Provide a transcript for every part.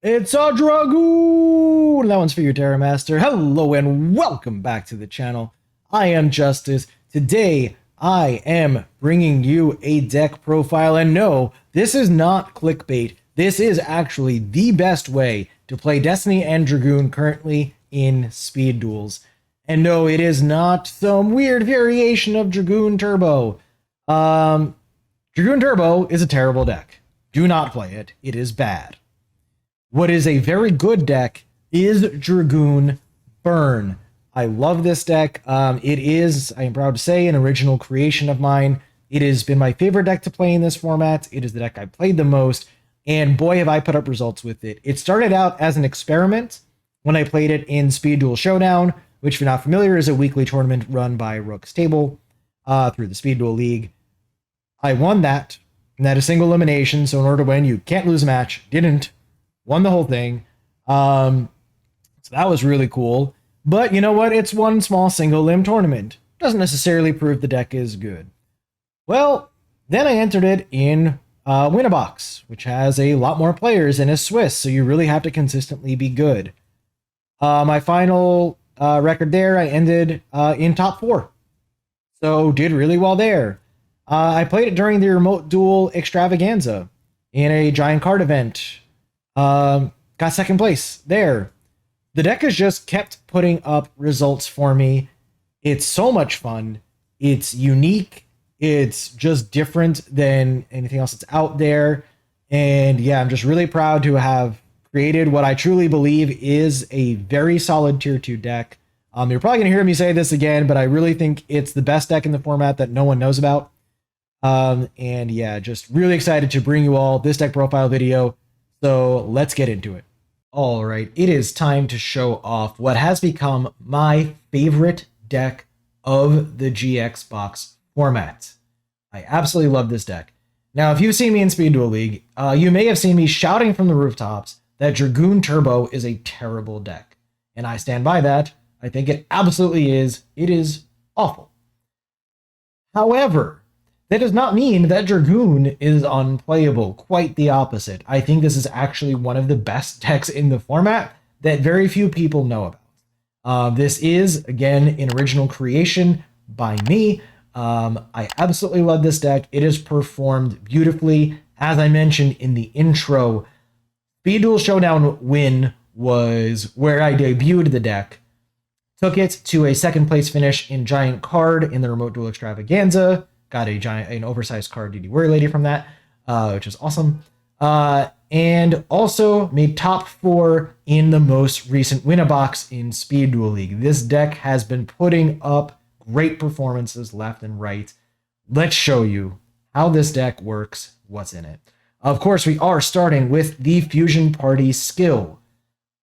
It's a Dragoon! That one's for you, Terra Master. Hello and welcome back to the channel. I am Justice. Today, I am bringing you a deck profile. And no, this is not clickbait. This is actually the best way to play Destiny and Dragoon currently in speed duels. And no, it is not some weird variation of Dragoon Turbo. Dragoon Turbo is a terrible deck. Do not play it. It is bad. What is a very good deck is Dragoon Burn. I love this deck. It is, I am proud to say, an original creation of mine. It has been my favorite deck to play in this format. It is the deck I played the most, and boy, have I put up results with it. It started out as an experiment when I played it in Speed Duel Showdown, which, if you're not familiar, is a weekly tournament run by Rook's Table through the Speed Duel League. I won that, and that a single elimination, so in order to win, you can't lose a match. Didn't. Won the whole thing. So that was really cool. But you know what? It's one small single limb tournament. Doesn't necessarily prove the deck is good. Well, then I entered it in Win-A-Box, which has a lot more players and is Swiss, so you really have to consistently be good. My final record there, I ended in top 4. So did really well there. I played it during the Remote Duel Extravaganza in a giant card event. Got second place there. The deck has just kept putting up results for me. It's so much fun. It's unique. It's just different than anything else that's out there. And yeah, I'm just really proud to have created what I truly believe is a very solid tier 2 deck. You're probably going to hear me say this again, but I really think it's the best deck in the format that no one knows about. And yeah, just really excited to bring you all this deck profile video. So let's get into it. All right, it is time to show off what has become my favorite deck of the GX box format. I absolutely love this deck. Now, if you've seen me in Speed Duel League, you may have seen me shouting from the rooftops that Dragoon Turbo is a terrible deck. And I stand by that. I think it absolutely is. It is awful. However, that does not mean that Dragoon is unplayable. Quite the opposite. I think this is actually one of the best decks in the format that very few people know about. This is, again, an original creation by me. I absolutely love this deck. It is performed beautifully. As I mentioned in the intro, Speed Duel Showdown win was where I debuted the deck. Took it to a second place finish in Giant Card in the Remote Duel Extravaganza. Got an oversized card DD Warrior Lady from that, which is awesome. And also made top 4 in the most recent Win-A-Box in Speed Duel League. This deck has been putting up great performances left and right. Let's show you how this deck works, what's in it. Of course, we are starting with the Fusion Party skill.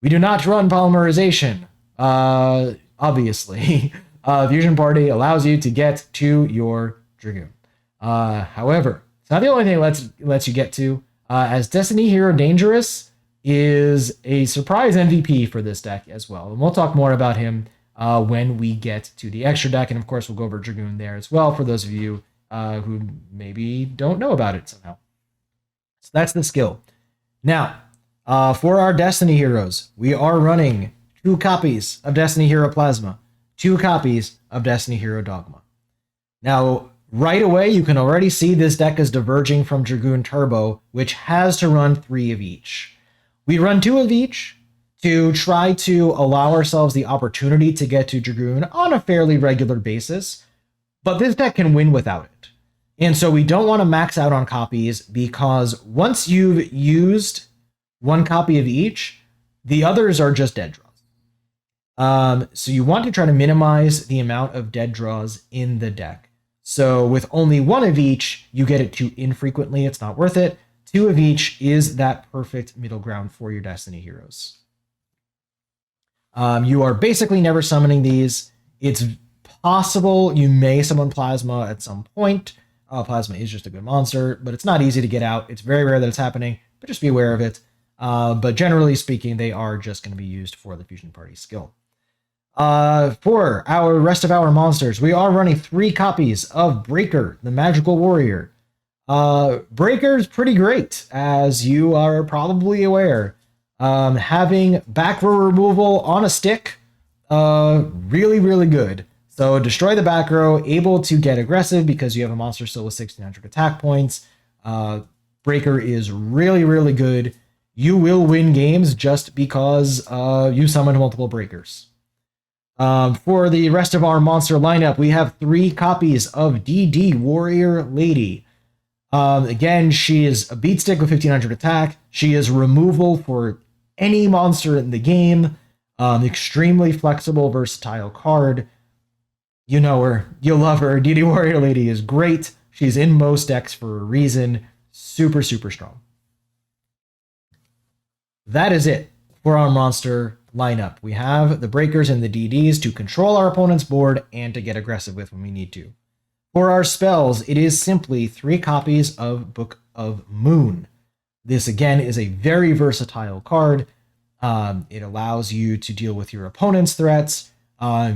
We do not run polymerization, obviously. Fusion Party allows you to get to your Dragoon. However, it's not the only thing it lets you get to, as Destiny Hero Dangerous is a surprise MVP for this deck as well. And we'll talk more about him when we get to the extra deck. And of course, we'll go over Dragoon there as well for those of you who maybe don't know about it somehow. So that's the skill. Now, for our Destiny heroes, we are running 2 copies of Destiny Hero Plasma, 2 copies of Destiny Hero Dogma. Now, right away, you can already see this deck is diverging from Dragoon Turbo, which has to run 3 of each. We run 2 of each to try to allow ourselves the opportunity to get to Dragoon on a fairly regular basis, but this deck can win without it. And so we don't want to max out on copies, because once you've used 1 copy of each, the others are just dead draws. So you want to try to minimize the amount of dead draws in the deck. So with only 1 of each, you get it too infrequently. It's not worth it. 2 of each is that perfect middle ground for your Destiny heroes. You are basically never summoning these. It's possible you may summon Plasma at some point. Plasma is just a good monster, but it's not easy to get out. It's very rare that it's happening, but just be aware of it. But generally speaking, they are just going to be used for the Fusion Party skill. For our rest of our monsters, we are running 3 copies of Breaker, the Magical Warrior. Breaker's pretty great, as you are probably aware. Having back row removal on a stick, really, really good. So destroy the back row, able to get aggressive because you have a monster still with 1600 attack points. Breaker is really, really good. You will win games just because you summoned multiple breakers. For the rest of our monster lineup, we have 3 copies of DD Warrior Lady. Again, she is a beat stick with 1500 attack. She is removal for any monster in the game. Extremely flexible, versatile card. You know her. You'll love her. DD Warrior Lady is great. She's in most decks for a reason. Super, super strong. That is it for our monster lineup. We have the breakers and the DDs to control our opponent's board and to get aggressive with when we need to. For our spells, it is simply 3 copies of Book of Moon. This, again, is a very versatile card. It allows you to deal with your opponent's threats.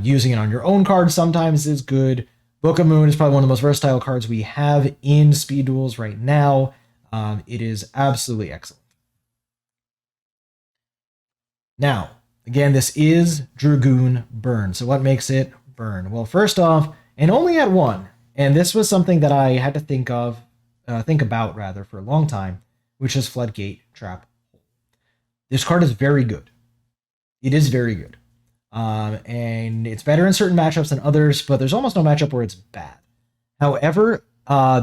Using it on your own card sometimes is good. Book of Moon is probably one of the most versatile cards we have in Speed Duels right now. It is absolutely excellent. Now, again, this is Dragoon Burn. So what makes it burn? Well, first off, and only at 1, and this was something that I had to think about for a long time, which is Floodgate Trap. This card is very good. It is very good. And it's better in certain matchups than others, but there's almost no matchup where it's bad. However,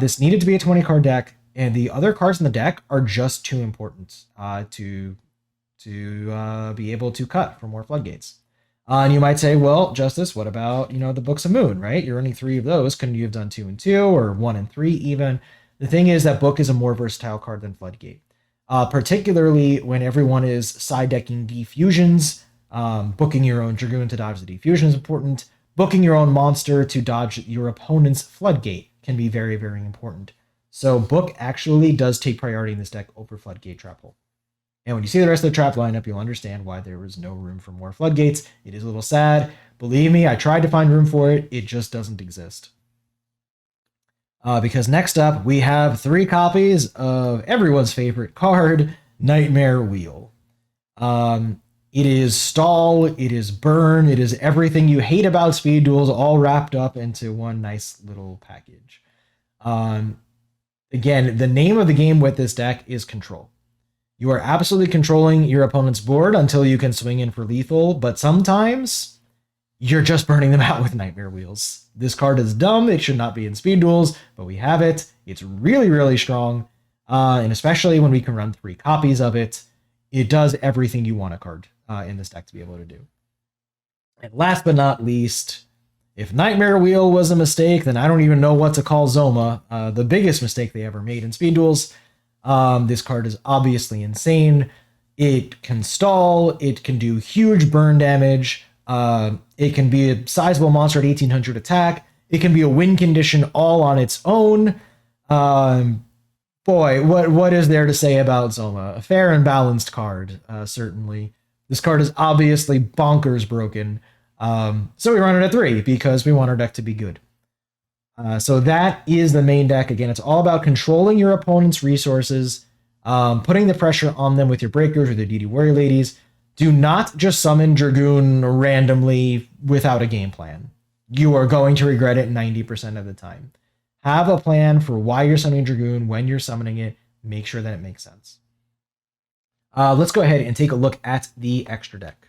this needed to be a 20-card deck, and the other cards in the deck are just too important to be able to cut for more floodgates. And you might say, well, Justice, what about, the Books of Moon, right? You're running 3 of those. Couldn't you have done 2 and 2 or 1 and 3 even? The thing is that Book is a more versatile card than Floodgate. Particularly when everyone is side decking defusions. Booking your own Dragoon to dodge the defusion is important. Booking your own monster to dodge your opponent's Floodgate can be very, very important. So Book actually does take priority in this deck over Floodgate Trap Hole. And when you see the rest of the trap lineup, you'll understand why there was no room for more floodgates. It is a little sad. Believe me, I tried to find room for it. It just doesn't exist. Because next up, we have 3 copies of everyone's favorite card, Nightmare Wheel. It is stall, it is burn, it is everything you hate about Speed Duels all wrapped up into one nice little package. Again, the name of the game with this deck is Control. You are absolutely controlling your opponent's board until you can swing in for lethal, but sometimes you're just burning them out with Nightmare Wheels. This card is dumb. It should not be in Speed Duels, but we have it. It's really, really strong, and especially when we can run 3 copies of it, it does everything you want a card in this deck to be able to do. And last but not least, if Nightmare Wheel was a mistake, then I don't even know what to call Zoma, the biggest mistake they ever made in Speed Duels. This card is obviously insane. It can stall. It can do huge burn damage. It can be a sizable monster at 1800 attack. It can be a win condition all on its own. Boy, what is there to say about Zoma? A fair and balanced card, certainly. This card is obviously bonkers broken. So we run it at 3 because we want our deck to be good. So that is the main deck. Again, it's all about controlling your opponent's resources, putting the pressure on them with your breakers or the DD Warrior Ladies. Do not just summon Dragoon randomly without a game plan. You are going to regret it 90% of the time. Have a plan for why you're summoning Dragoon, when you're summoning it. Make sure that it makes sense. Let's go ahead and take a look at the extra deck.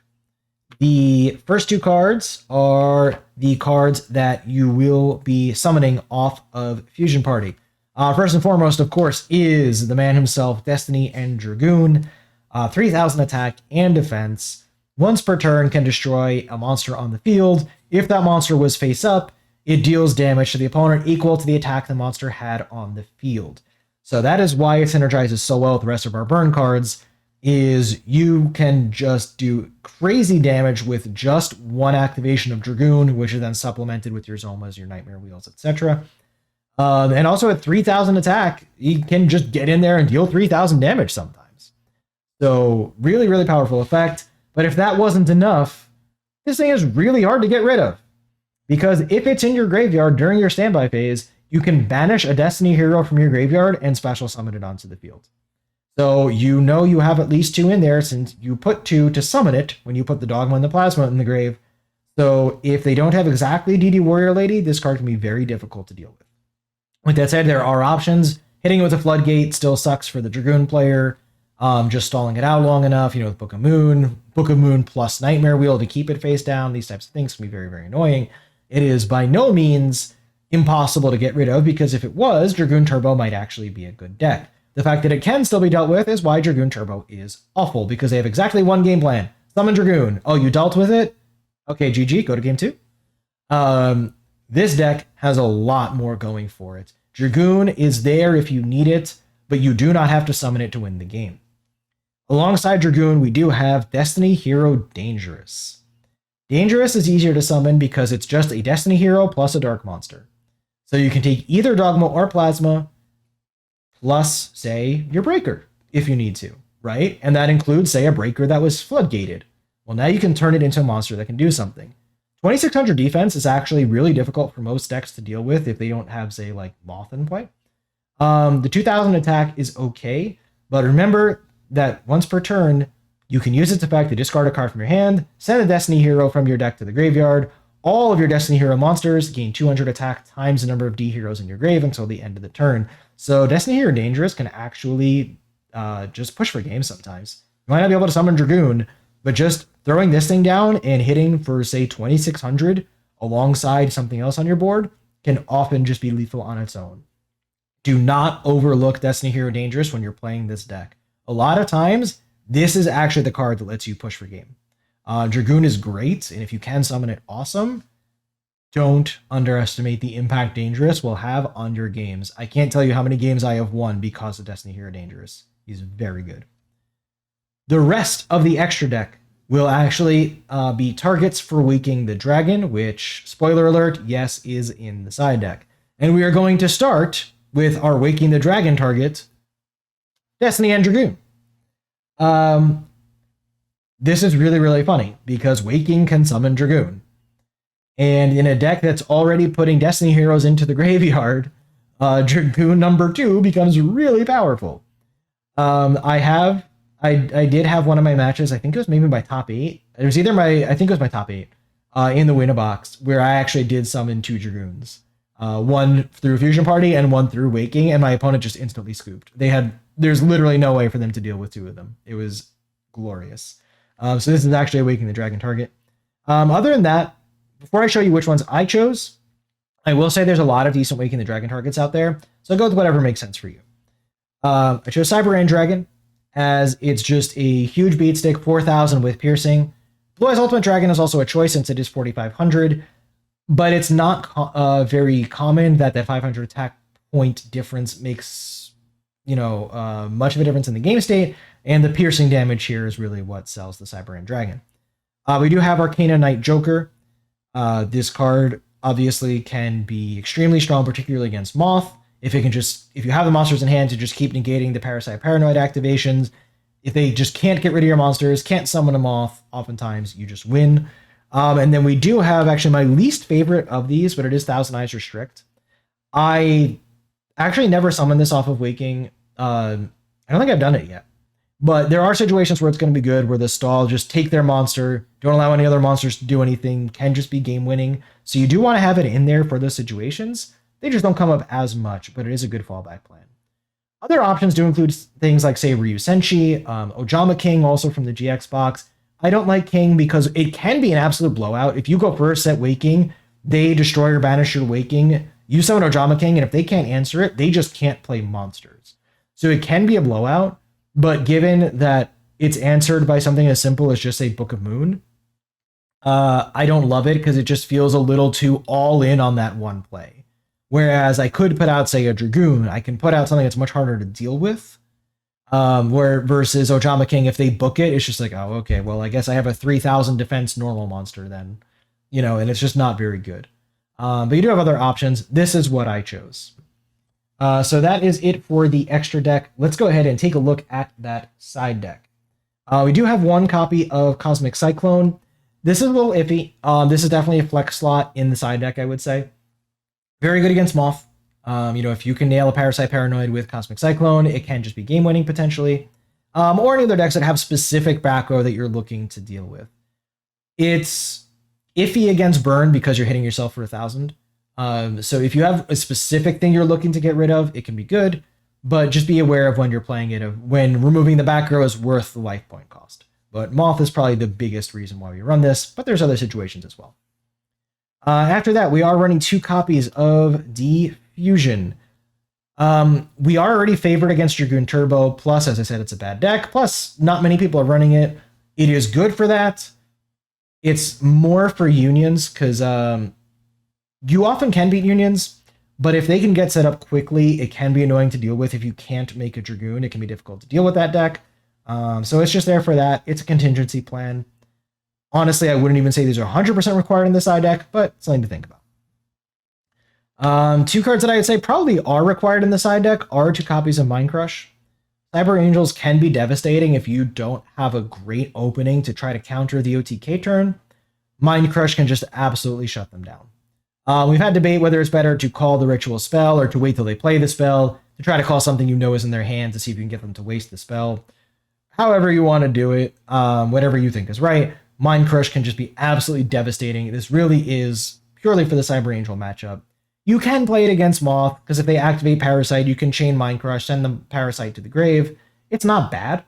The first 2 cards are the cards that you will be summoning off of Fusion Party. First and foremost, of course, is the man himself, Destiny and Dragoon. 3000 attack and defense. Once per turn, can destroy a monster on the field. If that monster was face up, it deals damage to the opponent equal to the attack the monster had on the field. So that is why it synergizes so well with the rest of our burn cards, is you can just do crazy damage with just 1 activation of Dragoon, which is then supplemented with your Zomas, your Nightmare Wheels, etc. And also at 3000 attack, you can just get in there and deal 3000 damage sometimes. So really, really powerful effect. But if that wasn't enough, this thing is really hard to get rid of. Because if it's in your graveyard during your standby phase, you can banish a Destiny hero from your graveyard and special summon it onto the field. So you know you have at least 2 in there since you put 2 to summon it when you put the Dogma and the Plasma in the grave. So if they don't have exactly DD Warrior Lady, this card can be very difficult to deal with. With that said, there are options. Hitting it with a Floodgate still sucks for the Dragoon player. Just stalling it out long enough, with Book of Moon plus Nightmare Wheel to keep it face down, these types of things can be very, very annoying. It is by no means impossible to get rid of, because if it was, Dragoon Turbo might actually be a good deck. The fact that it can still be dealt with is why Dragoon Turbo is awful, because they have exactly one game plan. Summon Dragoon. Oh, you dealt with it? Okay, GG, go to game 2. This deck has a lot more going for it. Dragoon is there if you need it, but you do not have to summon it to win the game. Alongside Dragoon, we do have Destiny Hero Dangerous. Dangerous is easier to summon because it's just a Destiny Hero plus a Dark Monster. So you can take either Dogma or Plasma, plus, say, your Breaker, if you need to, right? And that includes, say, a Breaker that was Floodgated. Well, now you can turn it into a monster that can do something. 2600 defense is actually really difficult for most decks to deal with if they don't have, say, like Moth in play. The 2000 attack is okay, but remember that once per turn, you can use its effect to discard a card from your hand, send a Destiny Hero from your deck to the graveyard. All of your Destiny Hero monsters gain 200 attack times the number of D heroes in your grave until the end of the turn. So Destiny Hero Dangerous can actually just push for games sometimes. You might not be able to summon Dragoon, but just throwing this thing down and hitting for, say, 2600 alongside something else on your board can often just be lethal on its own. Do not overlook Destiny Hero Dangerous when you're playing this deck. A lot of times, this is actually the card that lets you push for game. Dragoon is great, and if you can summon it, awesome. Don't underestimate the impact Dangerous will have on your games. I can't tell you how many games I have won because of Destiny Hero Dangerous. He's very good. The rest of the extra deck will actually be targets for Waking the Dragon, which, spoiler alert, yes, is in the side deck. And we are going to start with our Waking the Dragon target, Destiny and Dragoon. This is really, really funny because Waking can summon Dragoon. And in a deck that's already putting Destiny heroes into the graveyard, Dragoon number 2 becomes really powerful. I did have one of my matches, I think it was maybe my top 8. It was either I think it was my top 8 in the Win-A-Box, where I actually did summon 2 Dragoons. One through Fusion Party and one through Waking, and my opponent just instantly scooped. There's literally no way for them to deal with 2 of them. It was glorious. So this is actually a Waking the Dragon target. Other than that, before I show you which ones I chose, I will say there's a lot of decent Waking the Dragon targets out there, so go with whatever makes sense for you. I chose Cyber Dragon, as it's just a huge beat stick, 4000 with piercing. Blue Eyes Ultimate Dragon is also a choice since it is 4500, but it's not very common that 500 attack point difference makes much of a difference in the game state, and the piercing damage here is really what sells the Cyber Dragon. We do have Arcana Knight Joker. This card obviously can be extremely strong, particularly against Moth. If you have the monsters in hand to just keep negating the Parasite Paranoid activations, if they just can't get rid of your monsters, can't summon a Moth, oftentimes you just win. And then we do have actually my least favorite of these, but it is Thousand Eyes Restrict. I actually never summoned this off of Waking. I don't think I've done it yet. But there are situations where it's going to be good, where the stall, just take their monster, don't allow any other monsters to do anything, can just be game winning. So you do want to have it in there for those situations. They just don't come up as much, but it is a good fallback plan. Other options do include things like, say, Ryu Senshi, Ojama King, also from the GX box. I don't like King because it can be an absolute blowout. If you go first, set Waking, they destroy or banish your Waking. You summon Ojama King, and if they can't answer it, they just can't play monsters. So it can be a blowout. But given that it's answered by something as simple as just, say, Book of Moon, I don't love it because it just feels a little too all in on that one play. Whereas I could put out, say, a Dragoon. I can put out something that's much harder to deal with. Versus Ojama King, if they book it, it's just like, oh, okay, well, I guess I have a 3000 defense normal monster then. And it's just not very good. But you do have other options. This is what I chose. So that is it for the extra deck. Let's go ahead and take a look at that side deck. We do have one copy of Cosmic Cyclone. This is a little iffy. This is definitely a flex slot in the side deck, I would say. Very good against Moth. If you can nail a Parasite Paranoid with Cosmic Cyclone, it can just be game winning potentially. Or any other decks that have specific back row that you're looking to deal with. It's iffy against burn because you're hitting yourself for 1,000. So if you have a specific thing you're looking to get rid of, it can be good, but just be aware of when you're playing it, of when removing the back row is worth the life point cost. But Moth is probably the biggest reason why we run this, but there's other situations as well. After that, we are running 2 copies of Diffusion. We are already favored against Dragoon Turbo, plus, as I said, it's a bad deck, plus not many people are running it. It is good for that. It's more for unions, because you often can beat unions, but if they can get set up quickly, it can be annoying to deal with. If you can't make a Dragoon, it can be difficult to deal with that deck. So it's just there for that. It's a contingency plan. Honestly, I wouldn't even say these are 100% required in the side deck, but something to think about. 2 cards that I would say probably are required in the side deck are 2 copies of Mind Crush. Cyber Angels can be devastating if you don't have a great opening to try to counter the OTK turn. Mind Crush can just absolutely shut them down. We've had debate whether it's better to call the ritual spell or to wait till they play the spell, to try to call something you know is in their hand to see if you can get them to waste the spell. However you want to do it, whatever you think is right, Mind Crush can just be absolutely devastating. This really is purely for the Cyber Angel matchup. You can play it against Moth, because if they activate Parasite, you can chain Mind Crush, send the Parasite to the grave. It's not bad.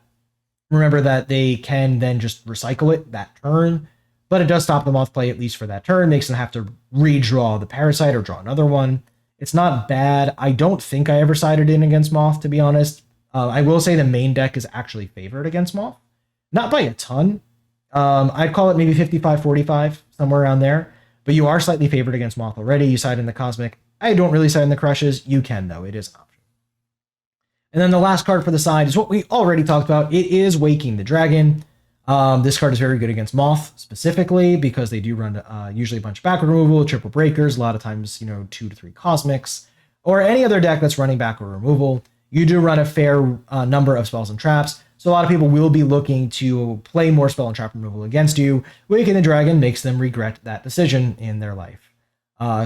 Remember that they can then just recycle it that turn, but it does stop the Moth play at least for that turn, makes them have to redraw the Parasite or draw another one. It's not bad. I don't think I ever sided in against Moth, to be honest. I will say the main deck is actually favored against Moth. Not by a ton. I'd call it maybe 55-45, somewhere around there. But you are slightly favored against Moth already. You side in the Cosmic. I don't really side in the Crushes. You can, though. It is an option. And then the last card for the side is what we already talked about. It is Waking the Dragon. This card is very good against Moth, specifically, because they do run usually a bunch of backward removal, triple breakers, a lot of times, 2 to 3 Cosmics, or any other deck that's running backward removal. You do run a fair number of spells and traps, so a lot of people will be looking to play more spell and trap removal against you. Waking the Dragon makes them regret that decision in their life.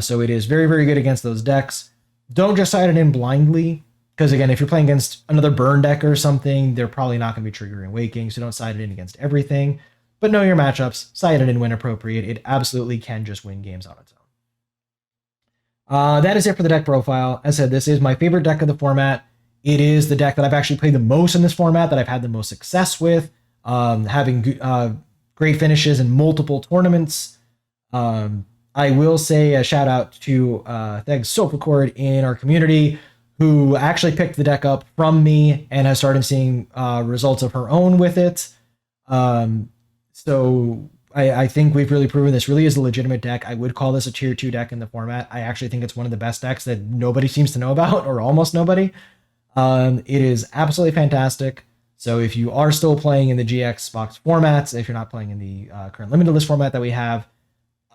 So it is very, very good against those decks. Don't just side it in blindly, because again, if you're playing against another burn deck or something, they're probably not going to be triggering Waking, so don't side it in against everything. But know your matchups, side it in when appropriate. It absolutely can just win games on its own. That is it for the deck profile. As I said, this is my favorite deck of the format. It is the deck that I've actually played the most in this format, that I've had the most success with, having great finishes in multiple tournaments. I will say a shout out to Theg Sofacord in our community, who actually picked the deck up from me and has started seeing results of her own with it. So I think we've really proven this really is a legitimate deck. I would call this a tier 2 deck in the format. I actually think it's one of the best decks that nobody seems to know about, or almost nobody. It is absolutely fantastic. So if you are still playing in the GX box formats, if you're not playing in the current limited list format that we have,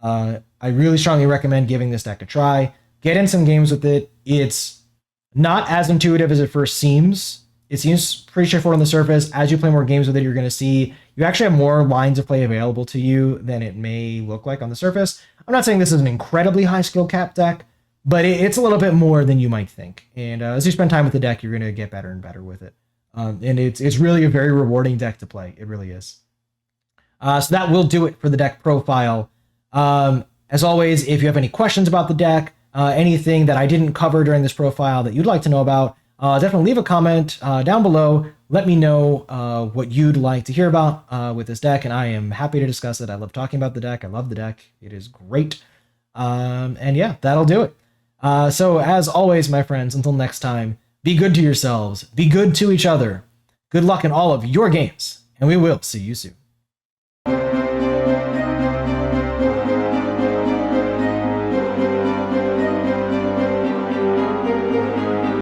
I really strongly recommend giving this deck a try. Get in some games with it. It's not as intuitive as it first seems. It seems pretty straightforward on the surface. As you play more games with it, you're going to see you actually have more lines of play available to you than it may look like on the surface. I'm not saying this is an incredibly high skill cap deck, but it's a little bit more than you might think. And as you spend time with the deck, you're going to get better and better with it. And it's really a very rewarding deck to play. It really is. So that will do it for the deck profile. As always, if you have any questions about the deck, anything that I didn't cover during this profile that you'd like to know about, definitely leave a comment down below. Let me know what you'd like to hear about with this deck, and I am happy to discuss it. I love talking about the deck. I love the deck. It is great. And yeah, that'll do it. So as always, my friends, until next time, be good to yourselves, be good to each other. Good luck in all of your games, and we will see you soon.